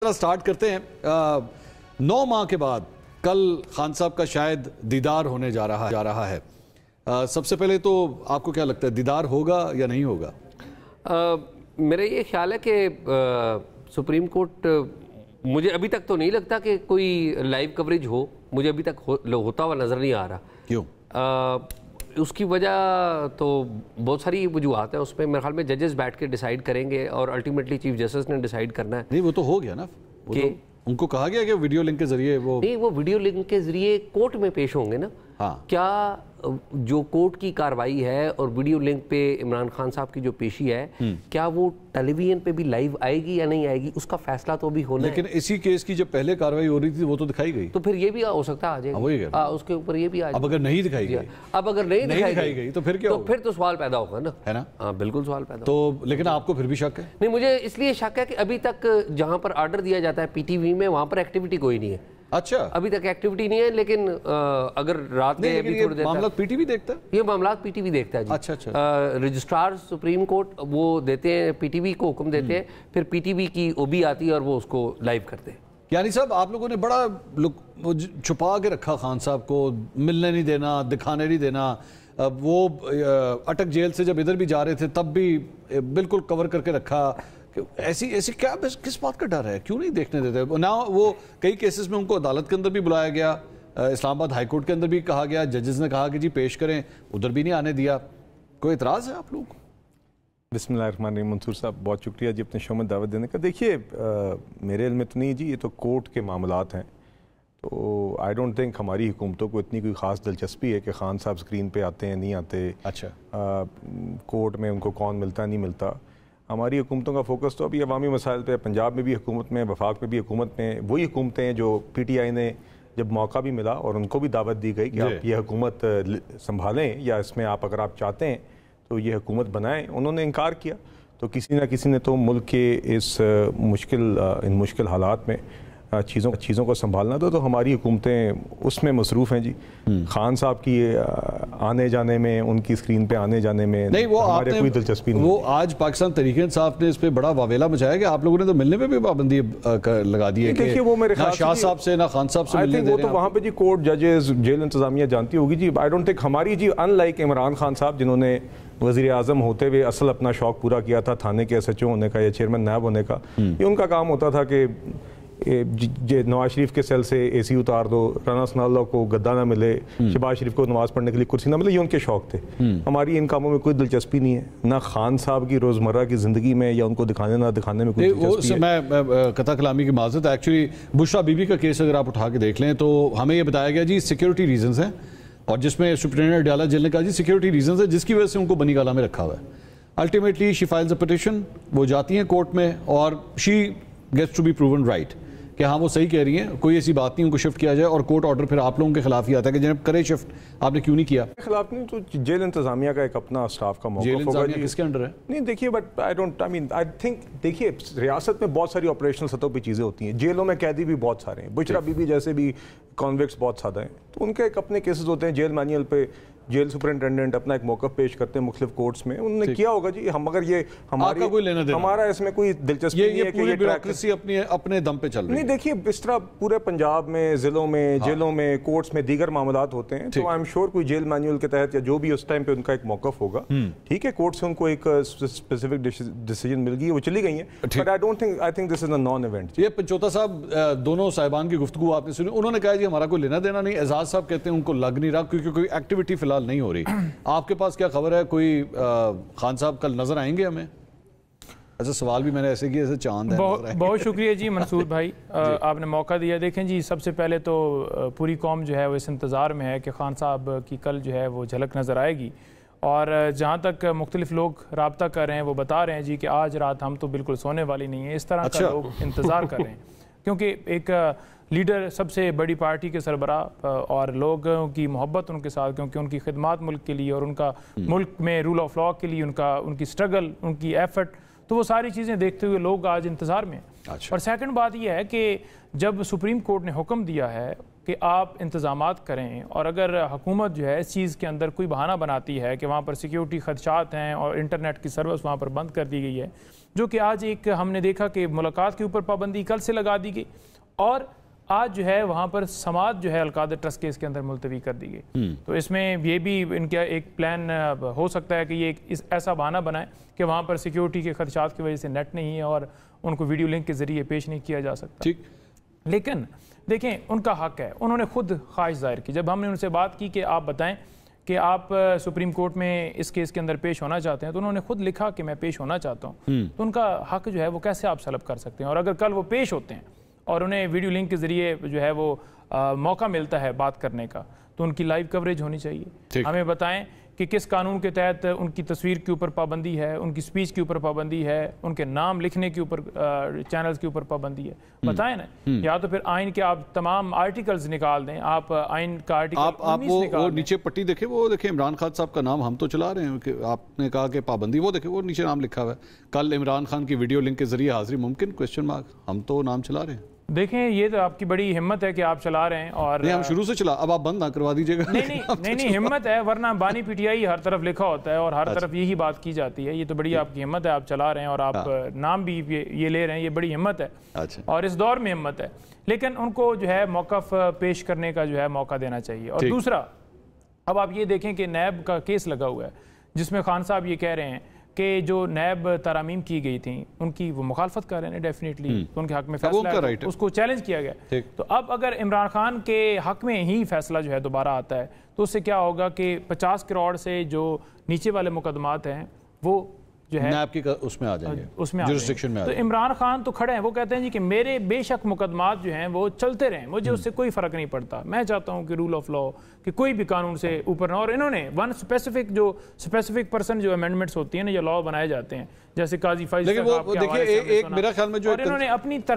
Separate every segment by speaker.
Speaker 1: Start کرتے ہیں 9 ماہ کے بعد کل خان صاحب کا شاید دیدار ہونے جا رہا ہے. سب سے پہلے تو آپ کو کیا لگتا ہے دیدار ہوگا یا نہیں ہوگا؟
Speaker 2: میرا یہ خیال ہے کہ سپریم کورٹ مجھے ابھی تک تو نہیں لگتا کہ کوئی لائیو کوریج ہو. مجھے ابھی تک ہوتا ہوا نظر نہیں آ رہا.
Speaker 1: کیوں؟
Speaker 2: اس کی وجہ تو بہت ساری وجوہات ہیں. اس پہ میرے خیال میں ججز بیٹھ کے ڈیسائیڈ کریں گے اور الٹیمیٹلی چیف جسٹس نے ڈیسائیڈ کرنا ہے.
Speaker 1: نہیں وہ تو ہو گیا نا, کہ ان کو کہا گیا کہ ویڈیو لنک کے ذریعے وہ
Speaker 2: ویڈیو لنک کے ذریعے کورٹ میں پیش ہوں گے نا.
Speaker 1: ہاں,
Speaker 2: کیا جو کورٹ کی کاروائی ہے اور ویڈیو لنک پہ عمران خان صاحب کی جو پیشی ہے کیا وہ ٹیلی ویژن پہ بھی لائیو آئے گی یا نہیں آئے گی, اس کا فیصلہ تو بھی ہونا ہے.
Speaker 1: لیکن اسی کیس کی جب پہلے کاروائی ہو رہی تھی وہ تو دکھائی گئی,
Speaker 2: تو پھر یہ بھی ہو سکتا آ جائے گا اس کے اوپر, یہ بھی آ جائے.
Speaker 1: اب اگر نہیں دکھائی گئی,
Speaker 2: اب اگر نہیں دکھائی گئی
Speaker 1: تو پھر کیا ہوگا؟
Speaker 2: پھر تو سوال پیدا ہوگا نا,
Speaker 1: ہے نا.
Speaker 2: ہاں بالکل سوال پیدا
Speaker 1: تو لیکن آپ کو پھر بھی شک ہے؟
Speaker 2: نہیں, مجھے اس لیے شک ہے کہ ابھی تک جہاں پر آرڈر دیا جاتا ہے پی ٹی وی میں وہاں پر ایکٹیویٹی کوئی نہیں ہے.
Speaker 1: اچھا,
Speaker 2: ابھی تک ایکٹیویٹی نہیں ہے. لیکن اگر رات میں
Speaker 1: معاملات پی ٹی وی دیکھتا ہے,
Speaker 2: یہ معاملات پی ٹی وی دیکھتا ہے جی.
Speaker 1: اچھا,
Speaker 2: رجسٹرار سپریم کورٹ وہ دیتے ہیں, پی ٹی وی کو حکم دیتے ہیں, پھر پی ٹی وی کی او بی آتی ہے اور وہ اس کو لائیو کرتے ہیں.
Speaker 1: یعنی صاحب آپ لوگوں نے بڑا چھپا کے رکھا خان صاحب کو, ملنے نہیں دینا, دکھانے نہیں دینا. وہ اٹک جیل سے جب ادھر بھی جا رہے تھے تب بھی بالکل کور کر کے رکھا. ایسی کیا, کس بات کا ڈر ہے, کیوں نہیں دیکھنے دیتے نا؟ وہ کئی کیسز میں ان کو عدالت کے اندر بھی بلایا گیا, اسلام آباد ہائی کورٹ کے اندر بھی کہا گیا, ججز نے کہا کہ جی پیش کریں, ادھر بھی نہیں آنے دیا. کوئی اعتراض ہے آپ لوگوں کو؟
Speaker 3: بسم اللہ الرحمن الرحیم. منصور صاحب بہت شکریہ جی اپنے شو میں دعوت دینے کا. دیکھیے میرے علم میں تو نہیں جی, یہ تو کورٹ کے معاملات ہیں, تو آئی ڈونٹ تھنک ہماری حکومتوں کو اتنی کوئی خاص دلچسپی ہے کہ خان صاحب سکرین پہ آتے ہیں نہیں آتے.
Speaker 1: اچھا,
Speaker 3: کورٹ میں ان کو کون ملتا نہیں ملتا. ہماری حکومتوں کا فوکس تو ابھی عوامی مسائل پہ. پنجاب میں بھی حکومت میں, وفاق میں بھی حکومت میں وہی حکومتیں ہیں جو پی ٹی آئی نے جب موقع بھی ملا اور ان کو بھی دعوت دی گئی کہ آپ یہ حکومت سنبھالیں یا اس میں آپ اگر آپ چاہتے ہیں تو یہ حکومت بنائیں, انہوں نے انکار کیا. تو کسی نہ کسی نے تو ملک کے اس مشکل حالات میں چیزوں کو سنبھالنا تو ہماری حکومتیں اس میں مصروف ہیں جی. خان صاحب کی آنے جانے میں, ان کی اسکرین پہ آنے جانے میں
Speaker 1: نہیں, وہ
Speaker 3: ہمارے کوئی دلچسپی نہیں.
Speaker 1: وہ آج پاکستان تحریک انصاف نے اس پہ بڑا واویلا مچایا کہ آپ لوگوں نے تو ملنے پہ بھی پابندی لگا دی ہے کہ نہ شاہ صاحب سے نہ خان صاحب سے ملنے دے رہے ہیں.
Speaker 3: وہ تو وہاں پہ جی کورٹ, ججز, جیل انتظامیہ جانتی ہوگی جی. آئی ڈونٹ تھنک ہماری جی ان لائک عمران خان صاحب جنہوں نے وزیر اعظم ہوتے ہوئے اصل اپنا شوق پورا کیا تھا تھانے کے ایس ایچ او ہونے کا یا چیئرمین نیب ہونے کا. یہ ان کا کام ہوتا تھا کہ نواز شریف کے سیل سے اے سی اتار دو, رانا ثناء اللہ کو گدا نہ ملے, شہباز شریف کو نماز پڑھنے کے لیے کرسی نہ ملے, یہ ان کے شوق تھے. ہماری ان کاموں میں کوئی دلچسپی نہیں ہے, نہ خان صاحب کی روزمرہ کی زندگی میں یا ان کو دکھانے نہ دکھانے میں کوئی دلچسپی ہے.
Speaker 1: میں قطع کلامی کی معذرت, ایکچولی بشرا بی بی کا کیس اگر آپ اٹھا کے دیکھ لیں تو ہمیں یہ بتایا گیا جی سیکیورٹی ریزنز ہیں, اور جس میں سپرنٹینڈنٹ ڈیالہ جیل نے کہا جی سیکیورٹی ریزنز ہے جس کی وجہ سے ان کو بنی گالہ میں رکھا ہوا ہے. Ultimately she files a petition, وہ جاتی ہیں کورٹ میں اور she gets to be proven right کہ ہاں وہ صحیح کہہ رہی ہیں, کوئی ایسی بات نہیں ان کو شفٹ کیا جائے, اور کورٹ آرڈر پھر آپ لوگوں کے خلاف ہی آتا ہے کہ جناب کرے شفٹ, آپ نے کیوں نہیں کیا؟
Speaker 3: خلاف نہیں, تو جیل انتظامیہ کا ایک اپنا اسٹاف کا موقف ہوگا.
Speaker 1: جیل انتظامیہ کس کے انڈر ہے؟
Speaker 3: نہیں دیکھیے, بٹ آئی تھنک دیکھیے ریاست میں بہت ساری آپریشنل سطح پہ چیزیں ہوتی ہیں. جیلوں میں قیدی بھی بہت سارے ہیں, بشرا بی بی جیسے بھی کانوکٹس بہت زیادہ ہیں, تو ان کے ایک اپنے کیسز ہوتے ہیں. جیل مینیول پہ جیل سپرنٹینڈنٹ اپنا ایک موقف پیش کرتے ہیں مختلف کورٹس میں, انہوں نے کیا ہوگا جی. ہم اگر یہ ہمارا اس میں کوئی دلچسپی نہیں ہے کہ یہ
Speaker 1: بیوروکریسی اپنے دم پہ چل رہی ہے.
Speaker 3: نہیں دیکھیے, اس طرح پورے پنجاب میں ضلعوں میں جیلوں میں کورٹس میں دیگر معاملات ہوتے ہیں, تو آئی ایم شیور کوئی جیل مینیول کے تحت یا جو بھی اس ٹائم پہ ان کا ایک موقف ہوگا, ٹھیک ہے, کورٹ سے ان کو ایک اسپیسیفک ڈیسیجن مل گئی, وہ چلی گئی ہیں. But I think this is a naan event.
Speaker 1: یہ پنچوتا صاحب دونوں صاحبان کی گفتگو آپ نے سنی, انہوں نے کہا جی ہمارا کوئی لینا دینا نہیں. اعزاز صاحب کہتے ہیں ان کو لگ نہیں رہا کیونکہ کوئی ایکٹیویٹی فی الحال نہیں ہو رہی. آپ کے پاس کیا خبر ہے, کوئی خان صاحب کل نظر آئیں گے ہمیں؟ ایسا سوال بھی میں نے ایسے کیا ایسے چاند ہے.
Speaker 4: بہت شکریہ جی منصور بھائی, آپ نے موقع دیا. دیکھیں جی, سب سے پہلے تو پوری قوم جو ہے وہ اس انتظار میں ہے کہ خان صاحب کی کل جو ہے وہ جھلک نظر آئے گی. اور جہاں تک مختلف لوگ رابطہ کر رہے ہیں وہ بتا رہے ہیں جی کہ آج رات ہم تو بالکل سونے والی نہیں ہیں, اس طرح کا لوگ انتظار کر رہے ہیں. کیونکہ ایک لیڈر, سب سے بڑی پارٹی کے سربراہ, اور لوگوں کی محبت ان کے ساتھ, کیونکہ ان کی خدمات ملک کے لیے اور ان کا ملک میں رول آف لا کے لیے ان کی سٹرگل, ان کی ایفرٹ, تو وہ ساری چیزیں دیکھتے ہوئے لوگ آج انتظار میں ہیں. اور سیکنڈ بات یہ ہے کہ جب سپریم کورٹ نے حکم دیا ہے کہ آپ انتظامات کریں، اور اگر حکومت جو ہے اس چیز کے اندر کوئی بہانہ بناتی ہے کہ وہاں پر سیکیورٹی خدشات ہیں اور انٹرنیٹ کی سروس وہاں پر بند کر دی گئی ہے، جو کہ آج ایک ہم نے دیکھا کہ ملاقات کے اوپر پابندی کل سے لگا دی گئی، اور آج جو ہے وہاں پر سماعت جو ہے القادر ٹرسٹ کیس کے اندر ملتوی کر دی گئی. تو اس میں یہ بھی ان کا ایک پلان ہو سکتا ہے کہ یہ ایسا بہانہ بنائے کہ وہاں پر سیکیورٹی کے خدشات کی وجہ سے نیٹ نہیں ہے اور ان کو ویڈیو لنک کے ذریعے پیش نہیں کیا جا سکتا. لیکن دیکھیں ان کا حق ہے، انہوں نے خود خواہش ظاہر کی. جب ہم نے ان سے بات کی کہ آپ بتائیں کہ آپ سپریم کورٹ میں اس کیس کے اندر پیش ہونا چاہتے ہیں، تو انہوں نے خود لکھا کہ میں پیش ہونا چاہتا ہوں. تو ان کا حق جو ہے وہ کیسے آپ سلب کر سکتے ہیں؟ اور اگر کل وہ پیش ہوتے ہیں اور انہیں ویڈیو لنک کے ذریعے جو ہے وہ موقع ملتا ہے بات کرنے کا، تو ان کی لائیو کوریج ہونی چاہیے. ہمیں بتائیں کہ کس قانون کے تحت ان کی تصویر کے اوپر پابندی ہے، ان کی سپیچ کے اوپر پابندی ہے، ان کے نام لکھنے کے اوپر چینلز کے اوپر پابندی ہے. بتائیں نا. یا تو پھر آئین کے آپ تمام آرٹیکلز نکال دیں. آپ آئین کا آرٹیکل
Speaker 1: آپ وہ نیچے پٹی دیکھیں، وہ دیکھیں عمران خان صاحب کا نام ہم تو چلا رہے ہیں کہ آپ نے کہا کہ پابندی، وہ دیکھیں وہ نیچے نام لکھا ہوا ہے، کل عمران خان کی ویڈیو لنک کے ذریعے حاضری ممکن کویسچن مارک، ہم تو نام چلا رہے ہیں.
Speaker 4: دیکھیں یہ تو آپ کی بڑی ہمت ہے کہ آپ چلا رہے ہیں، اور
Speaker 1: نہیں ہم شروع سے چلا، اب آپ بند نہ کروا دیجیے گا.
Speaker 4: نہیں ہمت ہے، ورنہ بانی پی ٹی آئی ہر طرف لکھا ہوتا ہے اور ہر طرف یہی بات کی جاتی ہے. یہ تو بڑی آپ کی ہمت ہے، آپ چلا رہے ہیں اور آپ نام بھی یہ لے رہے ہیں، یہ بڑی ہمت ہے اور اس دور میں ہمت ہے. لیکن ان کو جو ہے موقف پیش کرنے کا جو ہے موقع دینا چاہیے. اور دوسرا، اب آپ یہ دیکھیں کہ نیب کا کیس لگا ہوا ہے جس میں خان صاحب یہ کہہ رہے ہیں کہ جو نیب ترامیم کی گئی تھیں ان کی وہ مخالفت کر رہے ہیں ڈیفینیٹلی، ان کے حق میں فیصلہ ہے، اس کو چیلنج کیا گیا. تو اب اگر عمران خان کے حق میں ہی فیصلہ جو ہے دوبارہ آتا ہے تو اس سے کیا ہوگا کہ 50 کروڑ سے جو نیچے والے مقدمات ہیں وہ جو ہے
Speaker 1: نیب کی اس میں آ جائیں گے،
Speaker 4: اس میں
Speaker 1: جورسڈکشن میں.
Speaker 4: تو عمران خان تو کھڑے ہیں، وہ کہتے ہیں جی کہ میرے بے شک مقدمات جو ہیں وہ چلتے رہیں، مجھے اس سے کوئی فرق نہیں پڑتا، میں چاہتا ہوں کہ رول آف لا کہ کوئی بھی قانون سے اوپر نہ. اور انہوں نے ون اسپیسیفک پرسن جو امینڈمنٹس ہوتی ہیں نا، جو لا بنائے جاتے ہیں جیسے قاضی فائز،
Speaker 1: لیکن وہ دیکھیں ایک میرا خیال میں جو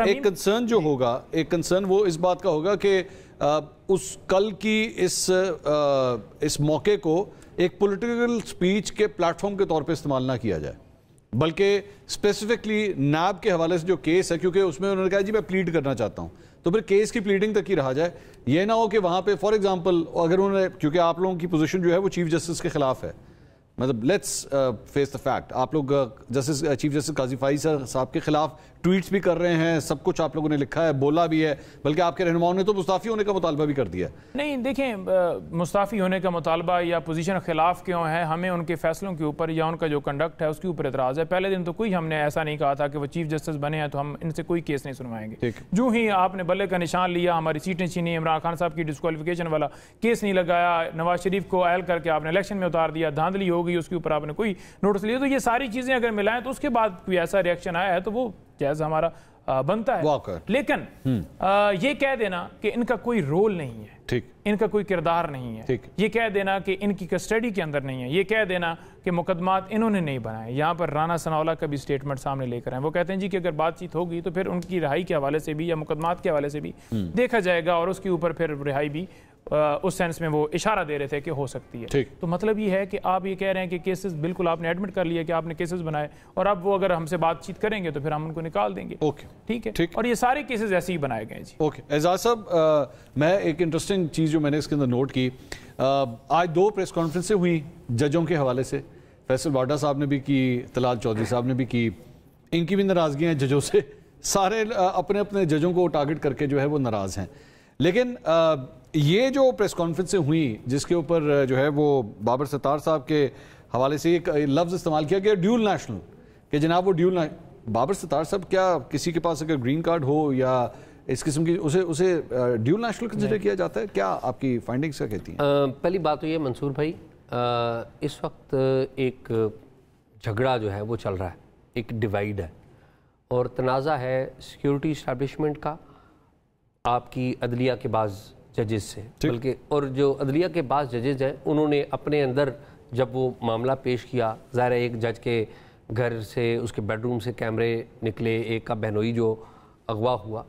Speaker 1: ایک کنسرن جو ہوگا، ایک کنسرن وہ اس بات کا ہوگا کہ اس کل کی اس موقع کو ایک پولیٹیکل سپیچ کے پلیٹ فارم کے طور پہ استعمال نہ کیا جائے، بلکہ اسپیسیفکلی نیب کے حوالے سے جو کیس ہے، کیونکہ اس میں انہوں نے کہا جی میں پلیڈ کرنا چاہتا ہوں، تو پھر کیس کی پلیڈنگ تک ہی رہا جائے. یہ نہ ہو کہ وہاں پہ فار ایگزامپل اگر انہوں نے، کیونکہ آپ لوگوں کی پوزیشن جو ہے وہ چیف جسٹس کے خلاف ہے، مطلب لیٹس فیس دا فیکٹ، آپ لوگ چیف جسٹس قاضی فائز صاحب کے خلاف ٹویٹس بھی کر رہے ہیں، سب کچھ آپ لوگوں نے لکھا ہے، بولا بھی ہے، بلکہ آپ کے رہنماؤں نے تو مستعفی ہونے کا مطالبہ بھی کر دیا.
Speaker 4: نہیں دیکھیں مستعفی ہونے کا مطالبہ یا پوزیشن خلاف کیوں ہے، ہمیں ان کے فیصلوں کے اوپر یا ان کا جو کنڈکٹ ہے اس کے اوپر اعتراض ہے. پہلے دن تو کوئی ہم نے ایسا نہیں کہا تھا کہ وہ چیف جسٹس بنے ہیں تو ہم ان سے کوئی کیس نہیں سنوائیں گے. جو ہی آپ نے بلے کا نشان لیا، ہماری سیٹیں چھینی، عمران خان صاحب کی ڈسکوالیفیکیشن والا کیس نہیں لگایا، نواز شریف کو اہل کر کے آپ نے الیکشن میں اتار دیا، دھاندلی ہو گئی، اس کے اوپر آپ نے کوئی نوٹس لیا، تو یہ ساری چیزیں اگر ملائیں تو اس کے بعد کوئی ایسا ریئیکشن آیا ہے تو وہ جائز ہمارا بنتا ہے. لیکن یہ کہہ دینا کہ ان کا کوئی رول نہیں ہے، ان کا کوئی کردار نہیں ہے، یہ کہہ دینا کہ ان کی کسٹڈی کے اندر نہیں ہے، یہ کہہ دینا کہ مقدمات انہوں نے نہیں بنائے. یہاں پر رانا ثناءاللہ کا بھی سٹیٹمنٹ سامنے لے کر ہیں، وہ کہتے ہیں جی کہ اگر بات چیت ہوگی تو پھر ان کی رہائی کے حوالے سے بھی یا مقدمات کے حوالے سے بھی دیکھا جائے گا، اور اس کے اوپر پھر رہائی بھی اس سینس میں وہ اشارہ دے رہے تھے کہ ہو سکتی ہے. تو مطلب یہ ہے کہ آپ یہ کہہ رہے ہیں کہ کیسز بالکل آپ نے ایڈمٹ کر لیا کہ آپ نے کیسز بنائے، اور اب وہ اگر ہم سے بات چیت کریں گے تو پھر ہم ان کو نکال دیں گے. ٹھیک ہے، اور یہ سارے کیسز ایسے ہی بنائے گئے. جی
Speaker 1: اعزاز صاحب، میں ایک انٹرسٹنگ چیز جو میں نے اس کے اندر نوٹ کی، آج 2 پریس کانفرنسیں ہوئی ججوں کے حوالے سے، فیصل واڈا صاحب نے بھی کی، طلال چودھری صاحب نے بھی کی، ان کی بھی ناراضگیاں ہیں ججوں سے، سارے اپنے اپنے ججوں کو ٹارگٹ کر کے جو ہے وہ ناراض ہیں. لیکن یہ جو پریس کانفرنسیں ہوئیں جس کے اوپر جو ہے وہ بابر ستار صاحب کے حوالے سے ایک لفظ استعمال کیا گیا ڈیول نیشنل، کہ جناب وہ ڈیول بابر ستار صاحب کیا کسی کے پاس اگر گرین کارڈ ہو یا اس قسم کی اسے ڈیول نیشنل کنسیڈر کیا جاتا ہے؟ کیا آپ کی فائنڈنگز کیا کہتی ہیں؟
Speaker 2: پہلی بات تو یہ منصور بھائی، اس وقت ایک جھگڑا جو ہے وہ چل رہا ہے، ایک ڈیوائیڈ ہے اور تنازع ہے سیکیورٹی اسٹیبلشمنٹ کا آپ کی عدلیہ کے بعض ججز سے، بلکہ اور جو عدلیہ کے بعض ججز ہیں انہوں نے اپنے اندر جب وہ معاملہ پیش کیا، ظاہر ہے ایک جج کے گھر سے اس کے بیڈ روم سے کیمرے نکلے، ایک کا بہنوئی جو اغوا ہوا،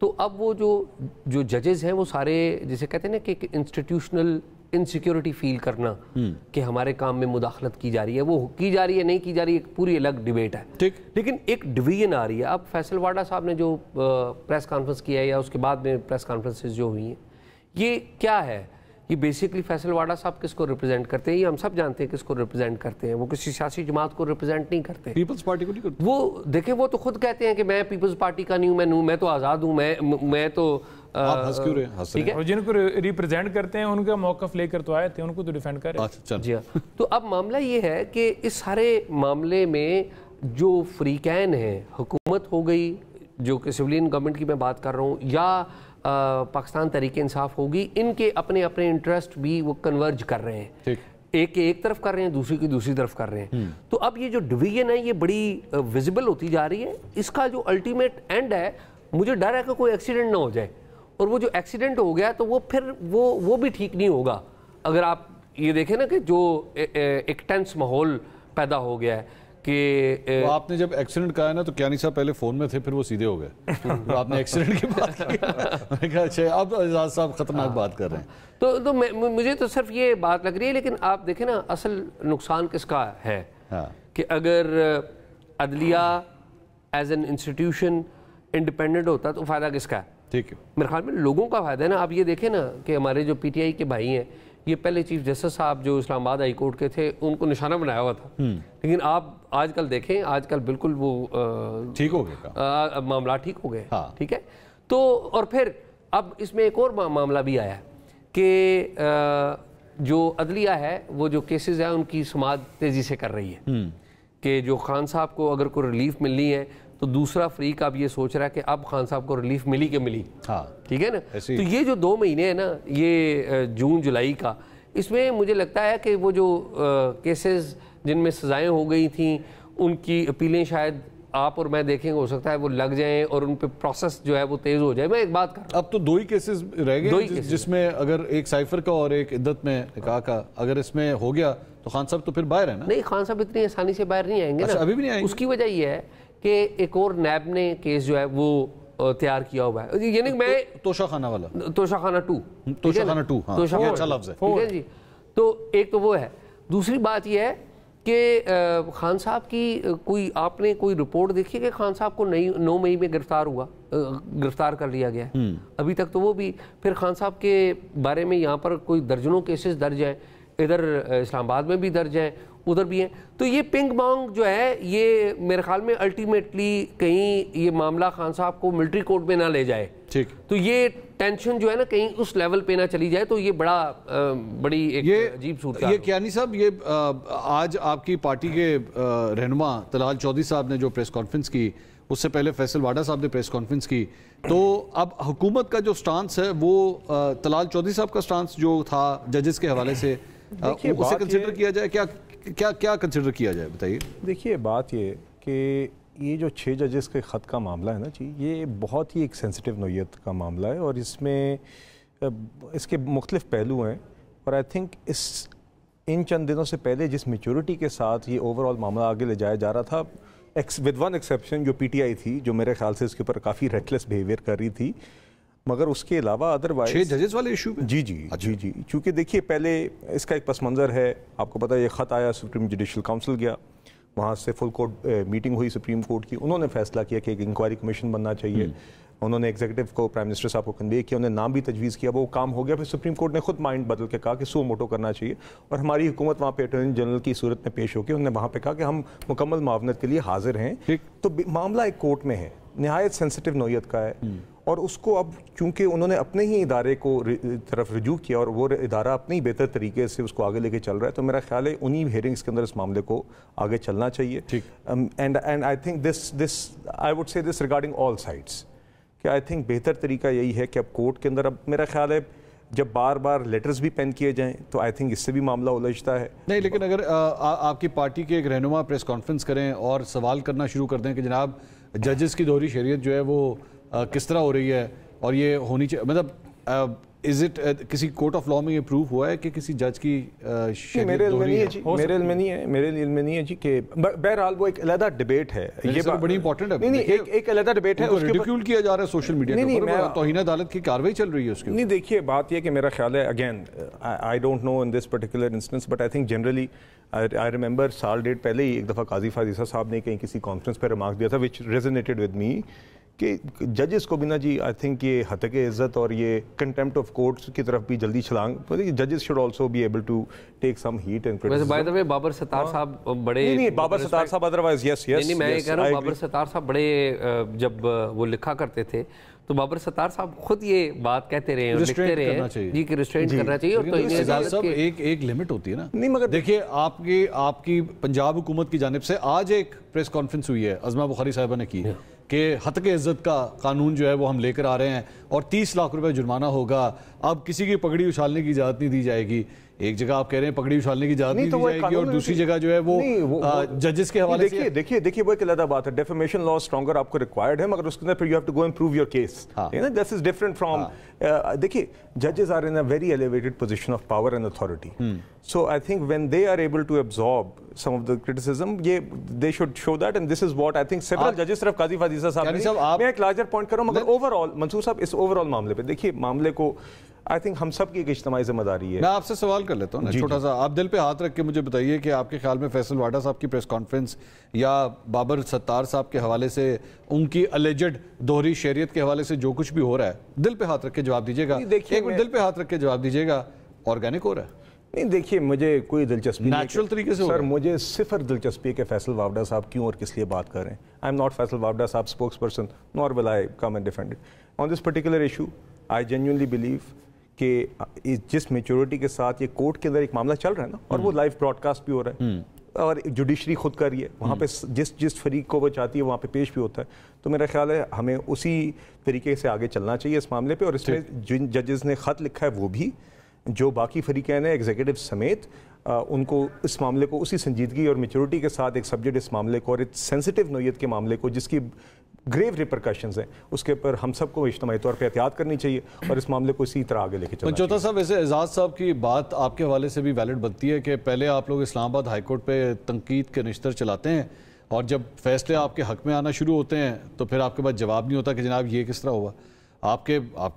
Speaker 2: تو اب وہ جو ججز ہیں وہ سارے جسے کہتے ہیں نا کہ ایک انسٹیٹیوشنل انسیکیورٹی فیل کرنا کہ ہمارے کام میں مداخلت کی جا رہی ہے، وہ کی جا رہی ہے نہیں کی جا رہی ہے، ایک پوری الگ ڈیبیٹ ہے. لیکن ایک ڈویژن آ رہی ہے. اب فیصل واڈا صاحب نے جو پریس کانفرنس کیا ہے یا اس کے بعد میں پریس کانفرنسز جو ہوئی ہیں، یہ کیا ہے؟ یہ بیسکلی فیصل واڈا صاحب کس کو ریپرزینٹ کرتے ہیں؟ یہ ہم سب جانتے ہیں کس کو ریپرزینٹ کرتے ہیں. وہ کسی سیاسی جماعت کو ریپرزینٹ نہیں کرتے.
Speaker 1: پیپلز پارٹی کو نہیں کرتے.
Speaker 2: وہ دیکھیں وہ تو خود کہتے ہیں کہ میں پیپلز پارٹی کا نہیں ہوں, میں تو آزاد ہوں, میں تو
Speaker 4: ٹھیک ہے. جن کو ریپرزینٹ کرتے ہیں ان کا موقف لے کر تو آئے تھے, ان کو تو ڈیفینڈ کر رہے ہیں.
Speaker 2: جی ہاں. تو اب معاملہ یہ ہے کہ اس سارے معاملے میں جو فریقین ہیں, حکومت ہو گئی جو کہ سویلین گورنمنٹ کی میں بات کر رہا ہوں, یا پاکستان تحریک انصاف ہوگی, ان کے اپنے اپنے انٹرسٹ بھی وہ کنورج کر رہے ہیں. ایک طرف کر رہے ہیں, دوسری کی دوسری طرف کر رہے ہیں. تو اب یہ جو ڈویژن ہے یہ بڑی ویزیبل ہوتی جا رہی ہے. اس کا جو الٹیمیٹ اینڈ ہے, مجھے ڈر ہے کہ کوئی ایکسیڈنٹ نہ ہو جائے, اور وہ جو ایکسیڈنٹ ہو گیا تو وہ پھر وہ بھی ٹھیک نہیں ہوگا. اگر آپ یہ دیکھیں نا کہ جو ایک ٹینس ماحول پیدا ہو گیا ہے کہ
Speaker 1: آپ نے جب ایکسیڈنٹ کہا ہے نا تو کیانی صاحب پہلے فون میں تھے, پھر وہ سیدھے ہو گئے. آپ نے ایکسیڈنٹ کی بات کی, میں نے کہا اچھا اب اعجاز صاحب خطرناک بات کر رہے ہیں.
Speaker 2: تو مجھے تو صرف یہ بات لگ رہی ہے. لیکن آپ دیکھیں نا اصل نقصان کس کا ہے کہ اگر عدلیہ ایز این انسٹیٹیوشن انڈیپینڈنٹ ہوتا تو فائدہ کس کا ہے؟
Speaker 1: ٹھیک ہے,
Speaker 2: میرے خیال میں لوگوں کا فائدہ ہے نا. آپ یہ دیکھیں نا کہ ہمارے جو پی ٹی آئی کے بھائی ہیں, یہ پہلے چیف جسٹس صاحب جو اسلام آباد ہائی کورٹ کے تھے ان کو نشانہ بنایا ہوا تھا, لیکن آپ آج کل دیکھیں آج کل بالکل وہ
Speaker 1: ٹھیک ہو گئے,
Speaker 2: معاملات ٹھیک ہو گئے. ٹھیک ہے. تو اور پھر اب اس میں ایک اور معاملہ بھی آیا کہ جو عدلیہ ہے وہ جو کیسز ہیں ان کی سماعت تیزی سے کر رہی ہے, کہ جو خان صاحب کو اگر کوئی ریلیف ملنی ہے تو دوسرا فریق اب یہ سوچ رہا ہے کہ اب خان صاحب کو ریلیف ملی کہ ملی. ٹھیک ہے نا. تو یہ جو 2 مہینے ہیں نا, یہ جون جولائی کا, اس میں مجھے لگتا ہے کہ وہ جو کیسز جن میں سزائیں ہو گئی تھیں ان کی اپیلیں شاید آپ اور میں دیکھیں گے, ہو سکتا ہے وہ لگ جائیں اور ان پہ پروسیس جو ہے وہ تیز ہو جائے. میں ایک بات کر رہا ہوں,
Speaker 1: اب تو 2 ہی کیسز رہ گئے جس میں اگر ایک سائفر کا اور ایک عدت میں نکاح کا, اگر اس میں ہو گیا تو خان صاحب تو پھر باہر ہے نا.
Speaker 2: نہیں, خان صاحب اتنی آسانی سے باہر نہیں آئیں گے نا.
Speaker 1: ابھی بھی نہیں آئیں گے.
Speaker 2: اس کی وجہ یہ ہے کہ ایک اور نیب نے کیس جو ہے وہ تیار کیا ہوا ہے, یعنی میں
Speaker 1: توشہ خانہ والا,
Speaker 2: توشہ خانہ 2,
Speaker 1: توشہ خانہ 2, یہ اچھا لفظ ہے.
Speaker 2: ٹھیک ہے جی. تو ایک تو وہ ہے. دوسری بات یہ ہے کہ خان صاحب کی آپ نے کوئی رپورٹ دیکھی کہ خان صاحب کو 9 مئی میں گرفتار کر لیا گیا ہے ابھی تک. تو وہ بھی پھر خان صاحب کے بارے میں یہاں پر کوئی درجنوں کیسز درج ہیں, ادھر اسلام آباد میں بھی درج ہیں, ادھر بھی ہیں. تو یہ پنگ پانگ جو ہے یہ میرے خیال میں الٹیمیٹلی کہیں یہ معاملہ خان صاحب کو ملٹری کورٹ میں نہ لے جائے.
Speaker 1: ٹھیک.
Speaker 2: تو یہ ٹینشن جو ہے نا کہیں اس لیول پہ نہ چلی جائے, تو یہ بڑی ایک عجیب صورت ہے.
Speaker 1: یہ کیانی صاحب, یہ آج آپ کی پارٹی کے رہنما طلال چودھری صاحب نے جو پریس کانفرنس کی, اس سے پہلے فیصل واڈا صاحب نے پریس کانفرنس کی, تو اب حکومت کا جو سٹانس ہے وہ طلال چودھری صاحب کا سٹانس جو تھا ججز کے حوالے سے, اسے کنسیڈر کیا جائے, کیا کنسیڈر کیا جائے بتائیے.
Speaker 3: دیکھیے بات یہ کہ یہ جو 6 ججز کے خط کا معاملہ ہے نا جی, یہ بہت ہی ایک سینسٹیو نوعیت کا معاملہ ہے, اور اس میں اس کے مختلف پہلو ہیں. اور آئی تھنک ان چند دنوں سے پہلے جس میچورٹی کے ساتھ یہ اوور آل معاملہ آگے لے جایا جا رہا تھا, ود ون ایکسیپشن جو پی ٹی آئی تھی, جو میرے خیال سے اس کے اوپر کافی ریکلیس بیہیویئر کر رہی تھی, مگر اس کے علاوہ ادروائز
Speaker 1: 6 ججز والے ایشو پہ
Speaker 3: جی چونکہ دیکھیے پہلے اس کا ایک پس منظر ہے, آپ کو پتہ ہے یہ خط آیا, سپریم جوڈیشل کاؤنسل گیا, وہاں سے فل کورٹ میٹنگ ہوئی سپریم کورٹ کی, انہوں نے فیصلہ کیا کہ ایک انکوائری کمیشن بننا چاہیے. انہوں نے ایگزیکٹو کو پرائم منسٹر صاحب کو کنوے کیا, انہوں نے نام بھی تجویز کیا, وہ کام ہو گیا. پھر سپریم کورٹ نے خود مائنڈ بدل کے کہا کہ سو موٹو کرنا چاہیے, اور ہماری حکومت وہاں پہ اٹارنی جنرل کی صورت میں پیش ہو کے انہوں نے وہاں پہ کہا کہ ہم مکمل معاونت کے لیے حاضر ہیں. تو معاملہ ایک کورٹ میں ہے, نہایت سینسٹیو نوعیت کا ہے, اور اس کو اب چونکہ انہوں نے اپنے ہی ادارے کو طرف رجوع کیا اور وہ ادارہ اپنے ہی بہتر طریقے سے اس کو آگے لے کے چل رہا ہے, تو میرا خیال ہے انہی ہیئرنگز کے اندر اس معاملے کو آگے چلنا چاہیے. And I think this I would say this regarding all sides, کہ آئی تھنک بہتر طریقہ یہی ہے کہ اب کورٹ کے اندر, اب میرا خیال ہے جب بار بار لیٹرز بھی پین کیے جائیں تو آئی تھنک اس سے بھی معاملہ الجھتا ہے.
Speaker 1: نہیں, لیکن اگر آپ کی پارٹی کے ایک رہنما پریس کانفرنس کریں اور سوال کرنا شروع کر دیں کہ جناب ججز کی دوہری شریعت جو ہے وہ کس طرح ہو رہی ہے, اور یہ ہونی چاہیے, مطلب از اٹ کسی کورٹ آف لا میں یہ پروف ہوا ہے کہ کسی جج کی شریعت
Speaker 3: میرے علم میں نہیں ہے جی کہ بہرحال وہ ایک علیحدہ ڈیبیٹ ہے,
Speaker 1: یہ بڑی امپورٹنٹ ہے.
Speaker 3: نہیں, ایک علیحدہ ڈیبیٹ ہے, اس کو
Speaker 1: ریڈیکیول کیا جا رہا ہے سوشل میڈیا کے اوپر, توہین عدالت کی کارروائی چل رہی ہے اس کے.
Speaker 3: نہیں دیکھیے بات یہ کہ میرا خیال ہے, again I don't know in this particular instance, but I think generally I remember سال ڈیٹ پہلے ہی ایک دفعہ قاضی فاضل صاحب نے کہیں کسی کانفرنس پہ ریمارک دیا تھا وچ ریزونیٹڈ ود می, کہ ججز کو بھی نا جی آئی تھنک یہ حتق عزت اور یہ کنٹمپٹ آف کورٹس کی طرف بھی جلدی چھلانگ ججز should also be able to take some heat and
Speaker 2: ویسے by the way Babar Sattar صاحب بڑے
Speaker 3: نہیں بابر ستار صاحب ادروائز یس
Speaker 2: نہیں میں یہ کہہ رہا ہوں بابر ستار صاحب بڑے جب وہ لکھا کرتے تھے تو بابر ستار صاحب خود یہ بات کہتے رہے ہیں لکھتے رہے ہیں جی کہ ریسٹرینٹ کرنا چاہیے. اور تو
Speaker 1: ایک لمٹ ہوتی ہے نا. نہیں مگر دیکھیے آپ کی پنجاب حکومت کی جانب سے آج ایک پریس کانفرنس ہوئی ہے عظمہ بخاری صاحبہ نے کی کہ حتق عزت کا قانون جو ہے وہ ہم لے کر آ رہے ہیں اور 30 لاکھ روپے جرمانہ ہوگا. اب کسی کی پگڑی اچھالنے کی اجازت نہیں دی جائے گی. ایک جگہ آپ کہہ رہے ہیں پگڑی اچھالنے کی اجازت نہیں دی جائے گی اور دوسری جگہ جو ہے وہ ججز کے حوالے سے
Speaker 3: دیکھیے وہ ایک علیحدہ بات ہے. ڈیفیمیشن لا اسٹرانگر آپ کو ریکوائرڈ ہے مگر اس کے اندر پھر you have to go and prove your case. This is different from دیکھیے ججز are in a very elevated position of power and authority. So I think when they are able to absorb some of the criticism, they should show that, and this is what I think several judges صرف قاضی فادیسہ صاحب نے میں ایک larger point کروں مگر overall منصور صاحب اس overall معاملے پہ دیکھیے معاملے کو آئی تھنک ہم سب کی ایک اجتماعی ذمہ داری ہے.
Speaker 1: میں آپ سے سوال کر لیتا ہوں چھوٹا سا, آپ دل پہ ہاتھ رکھ کے مجھے بتائیے کہ آپ کے خیال میں فیصل واڈا صاحب کی پریس کانفرنس یا بابر ستار صاحب کے حوالے سے ان کی الیجڈ دوہری شہریت کے حوالے سے جو کچھ بھی ہو رہا ہے, دل پہ ہاتھ رکھ کے جواب دیجیے گا, ایک منٹ دل پہ ہاتھ رکھ کے جواب دیجیے گا, آرگینک ہو رہا ہے؟
Speaker 3: نہیں دیکھیے مجھے کوئی دلچسپی
Speaker 1: نیچرل طریقے سے
Speaker 3: سر مجھے صفر دلچسپی ہے کہ فیصل واوڈا صاحب کیوں اور کس لیے بات کر رہے ہیں. I am not Faisal Vawda صاحب spokesperson nor will I come and defend it on this particular issue. I genuinely believe کہ جس میچورٹی کے ساتھ یہ کورٹ کے اندر ایک معاملہ چل رہا ہے نا اور وہ لائیو براڈ کاسٹ بھی ہو رہا ہے اور جوڈیشری خود کر رہی ہے وہاں پہ جس فریق کو وہ چاہتی ہے وہاں پہ پیش بھی ہوتا ہے, تو میرا خیال ہے ہمیں اسی طریقے سے آگے چلنا چاہیے اس معاملے پہ. اور اس میں جن ججز نے خط لکھا ہے وہ بھی جو باقی فریقین ہیں ایگزیکٹو سمیت ان کو اس معاملے کو اسی سنجیدگی اور میچورٹی کے ساتھ ایک سبجیکٹ اس معاملے کو اور ایک سینسٹیو نوعیت کے معاملے کو جس کی گریو ریپرکشنز ہیں اس کے اوپر ہم سب کو اجتماعی طور پہ احتیاط کرنی چاہیے اور اس معاملے کو اسی طرح آگے لے کے چلنا چاہیے.
Speaker 1: منچوتا صاحب ویسے اعزاز صاحب کی بات آپ کے حوالے سے بھی ویلڈ بنتی ہے کہ پہلے آپ لوگ اسلام آباد ہائی کورٹ پہ تنقید کے نشتر چلاتے ہیں اور جب فیصلے آپ کے حق میں آنا شروع ہوتے ہیں تو پھر آپ کے پاس جواب نہیں ہوتا کہ جناب یہ کس طرح ہوا. آپ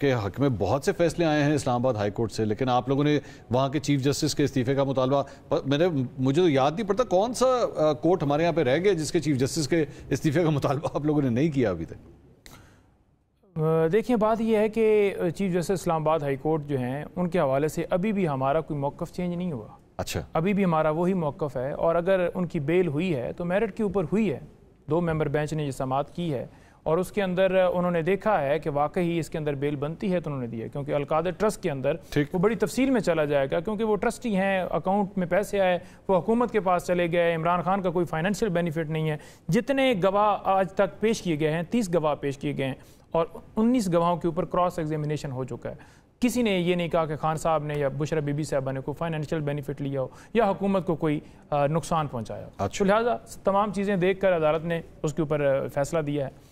Speaker 1: کے حق میں بہت سے فیصلے آئے ہیں اسلام آباد ہائی کورٹ سے, لیکن آپ لوگوں نے وہاں کے چیف جسٹس کے استعفے کا مطالبہ, مجھے تو یاد نہیں پڑتا کون سا کورٹ ہمارے یہاں پہ رہ گیا جس کے چیف جسٹس کے استعفے کا مطالبہ آپ لوگوں نے نہیں کیا ابھی تک.
Speaker 4: دیکھیں بات یہ ہے کہ چیف جسٹس اسلام آباد ہائی کورٹ جو ہیں ان کے حوالے سے ابھی بھی ہمارا کوئی موقف چینج نہیں ہوا.
Speaker 1: اچھا, ابھی
Speaker 4: بھی ہمارا وہی موقف ہے اور اگر ان کی بیل ہوئی ہے تو میرٹ کے اوپر ہوئی ہے. 2 ممبر بینچ نے یہ سماعت کی ہے اور اس کے اندر انہوں نے دیکھا ہے کہ واقعی اس کے اندر بیل بنتی ہے تو انہوں نے دی ہے, کیونکہ القادر ٹرسٹ کے اندر وہ بڑی تفصیل میں چلا جائے گا کیونکہ وہ ٹرسٹی ہیں, اکاؤنٹ میں پیسے آئے وہ حکومت کے پاس چلے گئے, عمران خان کا کوئی فائنینشیل بینیفٹ نہیں ہے. جتنے گواہ آج تک پیش کیے گئے ہیں 30 گواہ پیش کیے گئے ہیں اور 19 گواہوں کے اوپر کراس ایگزامینیشن ہو چکا ہے. کسی نے یہ نہیں کہا کہ خان صاحب نے یا بشرا بی بی صاحبہ نے کوئی فائنینشیل بینیفٹ لیا ہو یا حکومت کو کوئی نقصان پہنچایا ہو. تو لہٰذا تمام چیزیں دیکھ کر عدالت نے اس کے اوپر فیصلہ دیا ہے.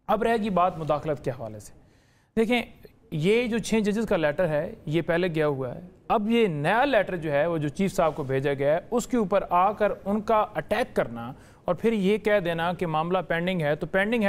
Speaker 4: اب رہے گی بات مداخلت کے حوالے سے. دیکھیں یہ جو 6 ججز کا لیٹر ہے یہ پہلے گیا ہوا ہے. اب یہ نیا لیٹر جو ہے وہ جو چیف صاحب کو بھیجا گیا ہے اس کے اوپر آ کر ان کا اٹیک کرنا اور پھر یہ کہہ دینا کہ معاملہ پینڈنگ ہے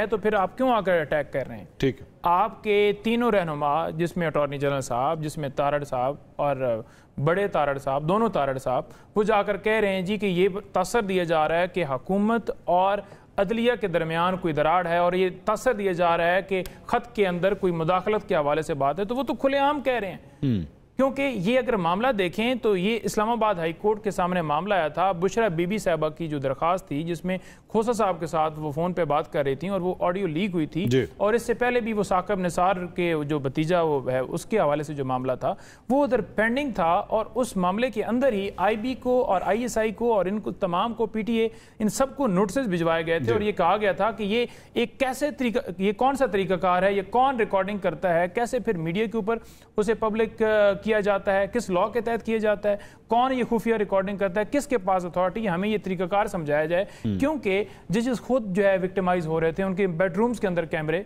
Speaker 4: تو پھر آپ کیوں آ کر اٹیک کر رہے ہیں.
Speaker 1: ٹھیک,
Speaker 4: آپ کے تینوں رہنما جس میں اٹارنی جنرل صاحب, جس میں تارڑ صاحب اور بڑے تارڑ صاحب, دونوں تارڑ صاحب, وہ جا کر کہہ رہے ہیں جی کہ یہ تاثر دیا جا رہا ہے کہ حکومت اور عدلیہ کے درمیان کوئی دراڑ ہے اور یہ تاثر دیا جا رہا ہے کہ خط کے اندر کوئی مداخلت کے حوالے سے بات ہے. تو وہ تو کھلے عام کہہ رہے ہیں کیونکہ یہ اگر معاملہ دیکھیں تو یہ اسلام آباد ہائی کورٹ کے سامنے معاملہ آیا تھا بشرا بی بی صاحبہ کی جو درخواست تھی جس میں کھوسا صاحب کے ساتھ وہ فون پہ بات کر رہی تھیں اور وہ آڈیو لیک ہوئی تھی اور اس سے پہلے بھی وہ ثاقب نثار کے جو بھتیجا وہ ہے اس کے حوالے سے جو معاملہ تھا وہ ادھر پینڈنگ تھا اور اس معاملے کے اندر ہی آئی بی کو اور آئی ایس آئی کو اور ان کو تمام کو پی ٹی اے ان سب کو نوٹسز بھجوائے گئے تھے اور یہ کہا گیا تھا کہ یہ ایک کیسے طریقہ, یہ کون سا طریقہ کار ہے, یہ کون ریکارڈنگ کرتا ہے, کیسے پھر میڈیا کے اوپر اسے پبلک کیا جاتا ہے, کس لاء کے تحت کیا جاتا ہے, کون یہ خفیہ ریکارڈنگ کرتا ہے, کس کے پاس اتھارٹی, ہمیں یہ طریقہ کار سمجھایا جائے. کیونکہ ججز خود جو ہے وکٹمائز ہو رہے تھے, ان کے بیڈ رومز کے اندر کیمرے,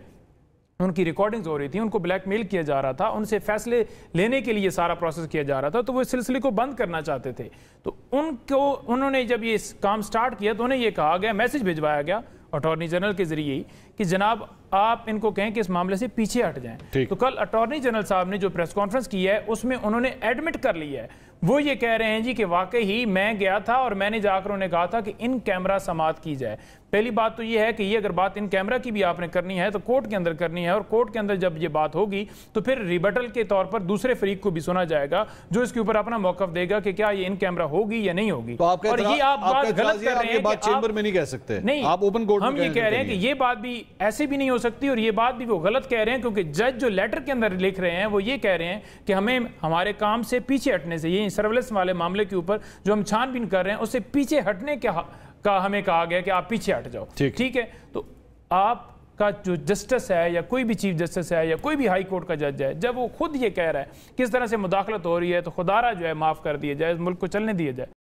Speaker 4: ان کی ریکارڈنگز ہو رہی تھی, ان کو بلیک میل کیا جا رہا تھا, ان سے فیصلے لینے کے لیے سارا پروسیس کیا جا رہا تھا, تو وہ اس سلسلے کو بند کرنا چاہتے تھے. تو انہوں نے جب یہ کام سٹارٹ کیا تو انہیں یہ کہا گیا, میسج بھجوایا گیا اٹارنی جنرل کے ذریعے ہی کہ جناب آپ ان کو کہیں کہ اس معاملے سے پیچھے ہٹ جائیں. تو کل اٹارنی جنرل صاحب نے جو پریس کانفرنس کی ہے اس میں انہوں نے ایڈمٹ کر لیا ہے, وہ یہ کہہ رہے ہیں جی کہ واقعی میں گیا تھا اور میں نے جا کر انہیں کہا تھا کہ ان کیمرہ سماعت کی جائے. پہلی بات تو یہ ہے کہ یہ اگر بات ان کیمرہ کی بھی آپ نے کرنی ہے تو کورٹ کے اندر کرنی ہے, اور کورٹ کے اندر جب یہ بات ہوگی تو پھر ریبٹل کے طور پر دوسرے فریق کو بھی سنا جائے گا جو اس کے اوپر اپنا موقف دے گا کہ کیا یہ ان کیمرہ ہوگی یا نہیں ہوگی.
Speaker 1: اور یہ آپ بات غلط کر رہے ہیں, بات چیمبر میں نہیں کہہ سکتے,
Speaker 4: نہیں
Speaker 1: آپ اوپن کورٹ میں
Speaker 4: ہم یہ کہہ رہے ہیں کہ یہ بات بھی ایسے بھی نہیں ہو سکتی, اور یہ بات بھی وہ غلط کہہ رہے ہیں کیونکہ جج جو لیٹر کے اندر لکھ رہے ہیں وہ یہ کہہ رہے ہیں کہ ہمیں ہمارے کام سے پیچھے ہٹنے سے, یہ سرویلنس والے معاملے کے اوپر جو ہم چھان بین کر رہے ہیں اس سے پیچھے ہٹنے کا ہمیں کہا گیا کہ آپ پیچھے ہٹ جاؤ. ٹھیک ہے, تو آپ کا جو جسٹس ہے یا کوئی بھی چیف جسٹس ہے یا کوئی بھی ہائی کورٹ کا جج ہے, جب وہ خود یہ کہہ رہا ہے کس طرح سے مداخلت ہو رہی ہے تو خدا را جو ہے معاف کر دیا جائے, ملک کو چلنے دیا جائے.